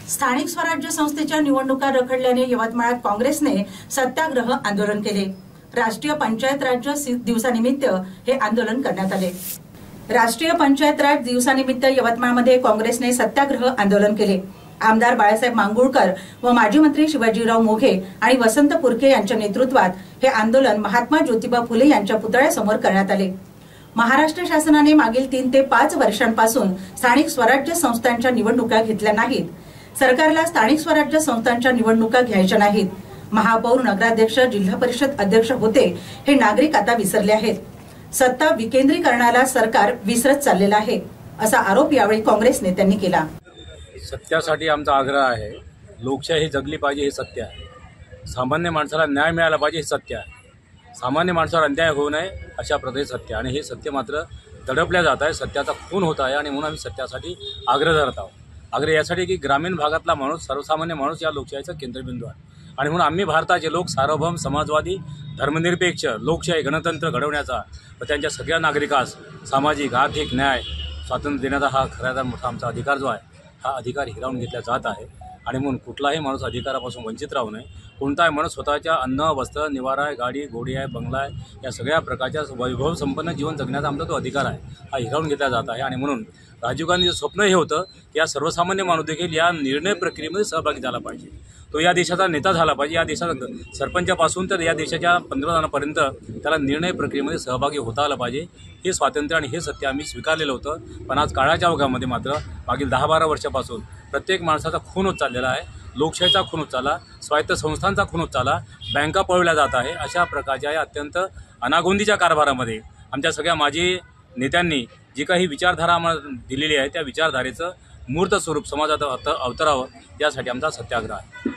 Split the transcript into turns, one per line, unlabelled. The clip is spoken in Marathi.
स्थानिक स्वराज्य संस्थेच्या निवडणुका रखडल्याने यवतमाळात काँग्रेसने सत्याग्रह आंदोलन केले। राष्ट्रीय पंचायत राज दिवसानिमित्त हे आंदोलन करण्यात आले। राष्ट्रीय पंचायत राज दिवसानिमित्त यवतमाळमध्ये काँग्रेसने सत्याग्रह आंदोलन केले। आमदार बाळासाहेब मांगुळकर व माजी मंत्री शिवाजीराव मोघे आणि वसंत पुरके यांच्या नेतृत्वात हे आंदोलन महात्मा ज्योतिबा फुले यांच्या पुतळ्यासमोर करण्यात आले। महाराष्ट्र शासनाने मागील 3 ते 5 वर्षांपासून स्थानिक स्वराज्य संस्थांच्या निवडणुका घेतल्या नाहीत। सरकारला स्थानिक स्वराज्य संस्थांच्या निवडणुका घ्यायच्या नाहीत। महापौर, नगराध्यक्ष, जिल्हा परिषद अध्यक्ष होते हे नागरिक आता विसरले आहेत। सत्ता विकेंद्रीकरणाला सरकार विसरत चाललेला आहे, असा आरोप यावेळी काँग्रेस नेत्यांनी केला।
सत्यासाठी आमचा आग्रह आहे। लोकशाही जगली पाहिजे हे सत्य आहे। सामान्य माणसाला न्याय मिळाला पाहिजे हे सत्य आहे। सामान्य माणसावर अन्याय होऊ नये अशा प्रकारे सत्य, आणि हे सत्य मात्र दडपल्या जात आहे। सत्याचा खून होत आहे आणि म्हणून आम्ही सत्यासाठी आग्रह धरत आहोत। आग्रह यासाठी की ग्रामीण भागातला माणूस, सर्वसामान्य माणूस या लोकशाहीचा केंद्रबिंदू आहे, आणि म्हणून आम्ही भारताचे लोक सार्वभौम, समाजवादी, धर्मनिरपेक्ष लोकशाही गणतंत्र घडवण्याचा व त्यांच्या सगळ्या नागरिकास सामाजिक, आर्थिक न्याय, स्वातंत्र्य देण्याचा हा खऱ्या मोठा आमचा अधिकार जो आहे, हा अधिकार हिरावून घेतला जात आहे। आणि म्हणून कुठलाही माणूस अधिकारापासून वंचित राहू नये। कोणताही माणूस स्वतःच्या अन्न, वस्त्र, निवारा आहे, गाडी, घोडी आहे, बंगला आहे, या सगळ्या प्रकारच्या वैभव संपन्न जीवन जगण्याचा आमचा तो अधिकार आहे, हा हिरावून घेतला जात आहे। आणि म्हणून राजीव गांधीचं स्वप्न हे होतं की या सर्वसामान्य माणूस देखील या निर्णय प्रक्रियेमध्ये सहभागी झाला पाहिजे। तो या देशाचा नेता झाला पाहिजे। या देशाचा सरपंचापासून तर या देशाच्या पंतप्रधानापर्यंत त्याला निर्णय प्रक्रियेमध्ये सहभागी होता आला पाहिजे। हे स्वातंत्र्य आणि हे सत्य आम्ही स्वीकारलेलं होतं, पण आज काळाच्या ओघामध्ये मात्र मागील 10-12 वर्षापासून प्रत्येक माणसाचा खून होत चाललेला आहे। लोकशाहीचा खून होत चालला, स्वायत्त संस्थांचा खून होत चालला, बँका पळवल्या जात आहे। अशा प्रकारच्या या अत्यंत अनागोंदीच्या कारभारामध्ये आमच्या सगळ्या माजी नेत्यांनी जी काही विचारधारा आम्हाला दिलेली आहे, त्या विचारधारेचं मूर्त स्वरूप समाजात अवतरावं यासाठी आमचा सत्याग्रह आहे।